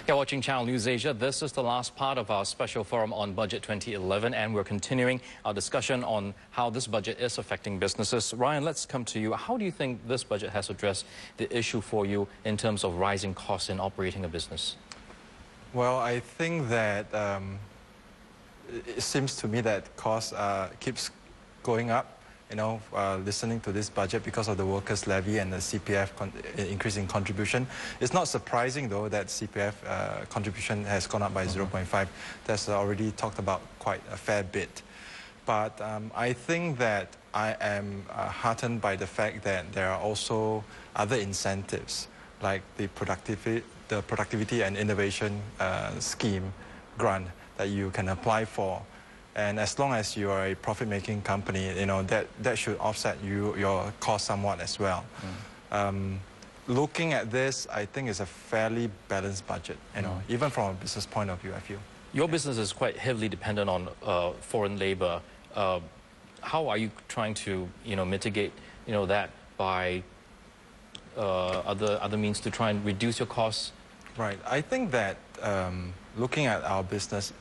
You're watching Channel News Asia. This is the last part of our special forum on Budget 2011, and we're continuing our discussion on how this budget is affecting businesses. Ryan, let's come to you. How do you think this budget has addressed the issue for you in terms of rising costs in operating a business? Well, I think that it seems to me that costs keeps going up. Listening to this budget because of the workers' levy and the CPF increase in contribution. It's not surprising, though, that CPF contribution has gone up by 0.5. That's already talked about quite a fair bit. But I think that I am heartened by the fact that there are also other incentives, like the productivity and innovation scheme grant that you can apply for. And as long as you are a profit-making company, that should offset your cost somewhat as well. Looking at this, I think it's a fairly balanced budget, even from a business point of view, I feel. Your business is quite heavily dependent on foreign labor. How are you trying to, mitigate, that by other means to try and reduce your costs? Right. I think that looking at our business,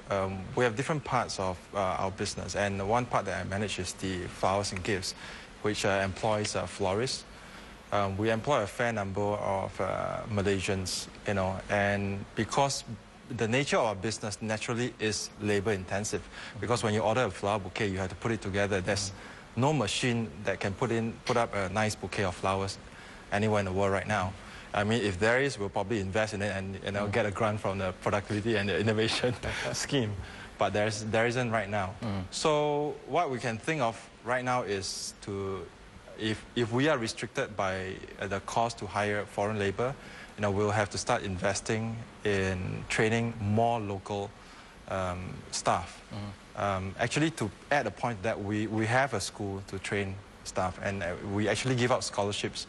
we have different parts of our business, and one part that I manage is the flowers and gifts, which employs florists. We employ a fair number of Malaysians, and because the nature of our business naturally is labor intensive, because when you order a flower bouquet, you have to put it together. There's no machine that can put up a nice bouquet of flowers anywhere in the world right now. I mean, if there is, we'll probably invest in it and get a grant from the productivity and the innovation scheme. But there isn't right now. So what we can think of right now is if we are restricted by the cost to hire foreign labor, we'll have to start investing in training more local staff. Actually, to add a point that we have a school to train staff, and we actually give out scholarships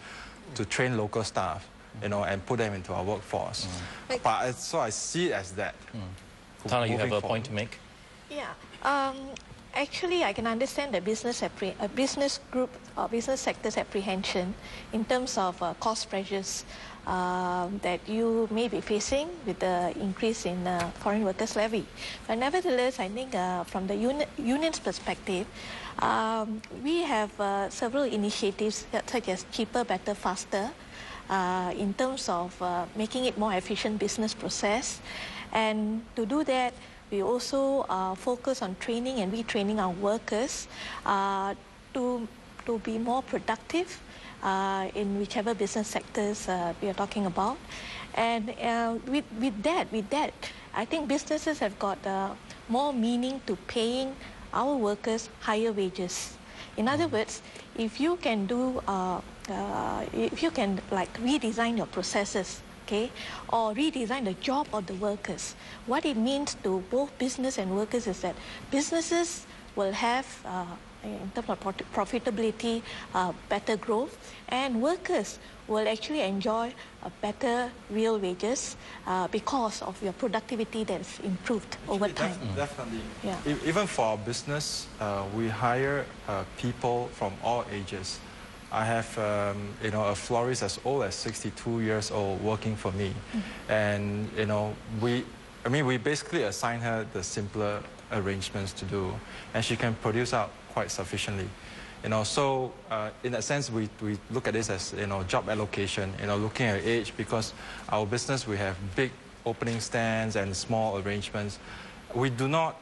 to train local staff. And put them into our workforce. So I see it as that. Tana, you have a point to make? Yeah. Actually, I can understand the business group or business sector's apprehension in terms of cost pressures that you may be facing with the increase in foreign workers levy. But nevertheless, I think from the union's perspective, we have several initiatives such as cheaper, better, faster, in terms of making it more efficient business process. And to do that, we also focus on training and retraining our workers to be more productive in whichever business sectors we are talking about. And with that, I think businesses have got more meaning to paying our workers higher wages. In other words, if you can do if you can redesign your processes, or redesign the job of the workers, what it means to both business and workers is that businesses will have, in terms of profitability, better growth, and workers will actually enjoy better real wages because of your productivity that's improved over time. Definitely. Yeah. Even for our business, we hire people from all ages. I have, a florist as old as 62 years old working for me. And, we basically assign her the simpler arrangements to do, and she can produce out quite sufficiently. So in that sense, we look at this as, job allocation, looking at age, because our business, we have big opening stands and small arrangements. We do not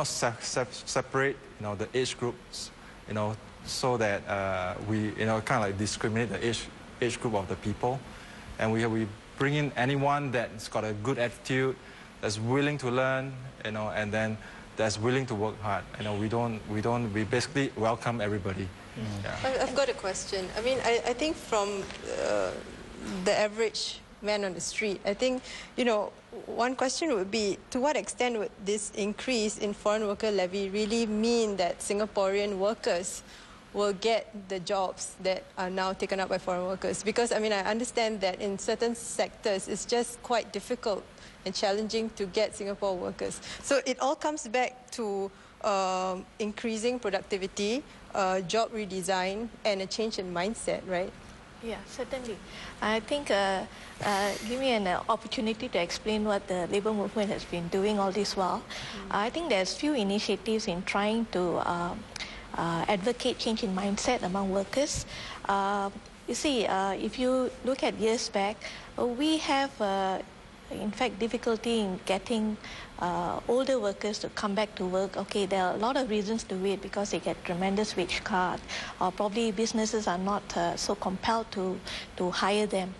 separate, the age groups, so that we kind of discriminate the age group of the people, and we bring in anyone that's got a good attitude, that's willing to learn, and then that's willing to work hard. We basically welcome everybody. Yeah. I've got a question. I mean, I think from the average man on the street, I think one question would be, to what extent would this increase in foreign worker levy really mean that Singaporean workers will get the jobs that are now taken up by foreign workers? Because, I understand that in certain sectors, it's just quite difficult and challenging to get Singapore workers. So it all comes back to increasing productivity, job redesign, and a change in mindset, right? Yeah, certainly. I think give me an opportunity to explain what the labour movement has been doing all this while. I think there's few initiatives in trying to advocate change in mindset among workers. You see, if you look at years back, we have in fact difficulty in getting older workers to come back to work. Okay, there are a lot of reasons to it, because they get tremendous wage cut, or probably businesses are not so compelled to hire them.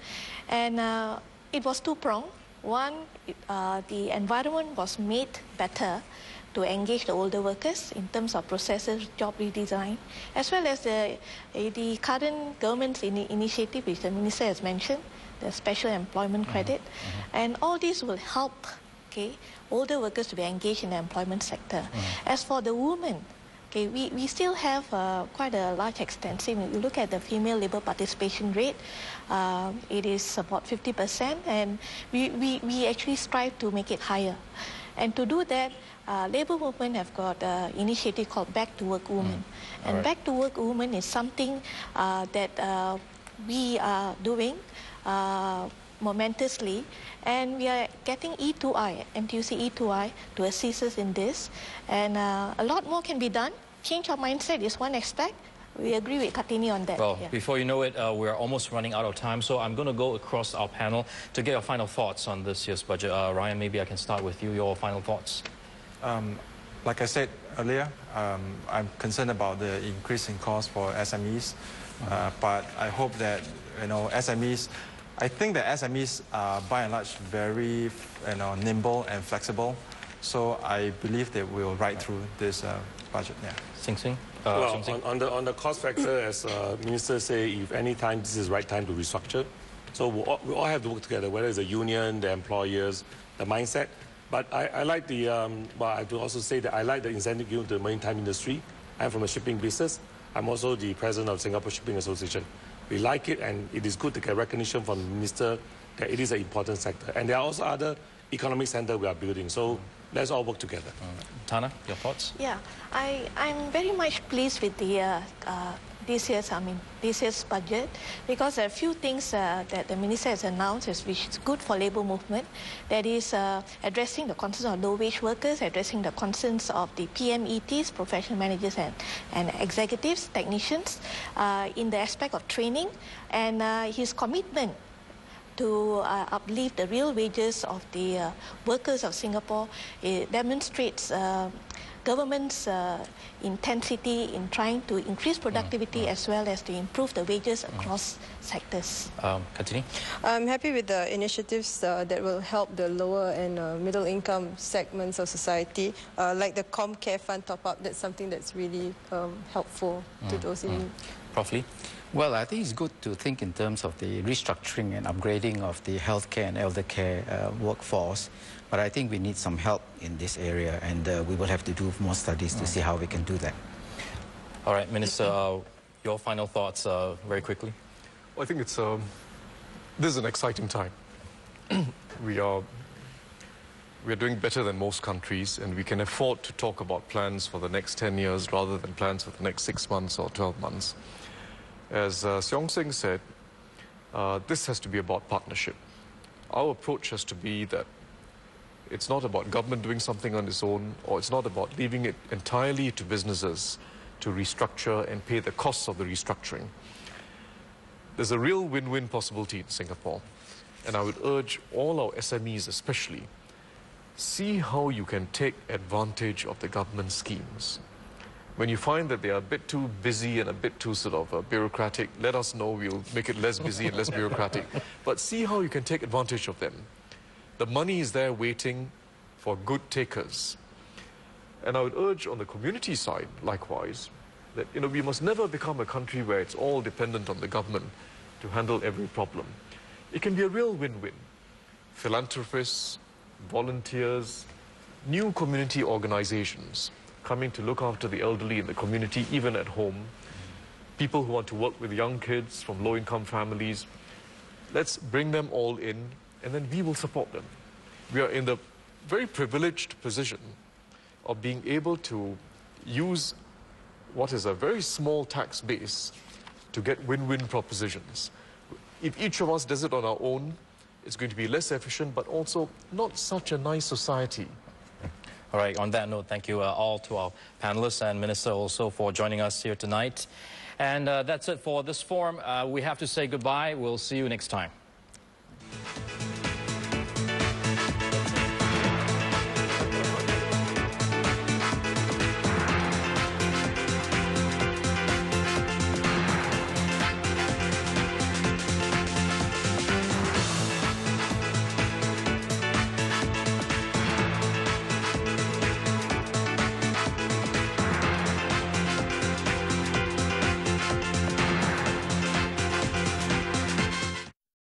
And it was two-pronged. One, the environment was made better to engage the older workers in terms of processes, job redesign, as well as the current government's initiative, which the Minister has mentioned, the special employment credit. And all this will help, okay, older workers to be engaged in the employment sector. As for the women, okay, we still have quite a large extensive. If you look at the female labour participation rate, it is about 50%, and we actually strive to make it higher. And to do that, labour movement have got an initiative called Back to Work Women. And Back to Work Women is something that we are doing momentously, and we are getting E2I, NTUC E2I, to assist us in this. And a lot more can be done. Change of mindset is one aspect. We agree with Kartini on that. Well, before you know it, we're almost running out of time, so I'm going to go across our panel to get your final thoughts on this year's budget. Ryan, maybe I can start with you, your final thoughts. Like I said earlier, I'm concerned about the increase in cost for SMEs, but I hope that, you know, SMEs, I think that SMEs are by and large very, you know, nimble and flexible, so I believe they will ride through this budget. Yeah. Sing Sing? Well, on the cost factor, as Minister say, if any time this is the right time to restructure. So we all have to work together, whether it's the union, the employers, the mindset. But I like the, well, I do also say that I like the incentive given to the maritime industry. I'm from the shipping business. I'm also the president of Singapore Shipping Association. We like it, and it is good to get recognition from the minister that it is an important sector. And there are also other economic centers we are building. So let's all work together. Tana, your thoughts? Yeah, I'm very much pleased with the this year's budget, because there are a few things that the Minister has announced which is good for labour movement. That is addressing the concerns of low-wage workers, addressing the concerns of the PMETs, professional managers and executives, technicians, in the aspect of training, and his commitment to uplift the real wages of the workers of Singapore. It demonstrates government's intensity in trying to increase productivity as well as to improve the wages across sectors. Kartini? I'm happy with the initiatives that will help the lower and middle income segments of society, like the ComCare Fund top-up. That's something that's really helpful to those in need. Prof. Lee? Well, I think it's good to think in terms of the restructuring and upgrading of the healthcare and elder care workforce. But I think we need some help in this area, and we will have to do more studies to see how we can do that. All right, Minister, your final thoughts very quickly. Well, I think it's this is an exciting time. we are doing better than most countries, and we can afford to talk about plans for the next 10 years rather than plans for the next 6 months or 12 months. As Seong Sing said, this has to be about partnership. Our approach has to be that it's not about government doing something on its own, or it's not about leaving it entirely to businesses to restructure and pay the costs of the restructuring. There's a real win-win possibility in Singapore, and I would urge all our SMEs especially, see how you can take advantage of the government schemes. When you find that they are a bit too busy and a bit too sort of bureaucratic, let us know, we'll make it less busy and less bureaucratic. But see how you can take advantage of them. The money is there waiting for good takers. And I would urge on the community side, likewise, that we must never become a country where it's all dependent on the government to handle every problem. It can be a real win-win. Philanthropists, volunteers, new community organizations coming to look after the elderly in the community, even at home, people who want to work with young kids from low-income families. Let's bring them all in, and then we will support them. We are in the very privileged position of being able to use what is a very small tax base to get win-win propositions. if each of us does it on our own, it's going to be less efficient, but also not such a nice society. All right, on that note, thank you all to our panelists and Minister also for joining us here tonight. And that's it for this forum. We have to say goodbye. We'll see you next time.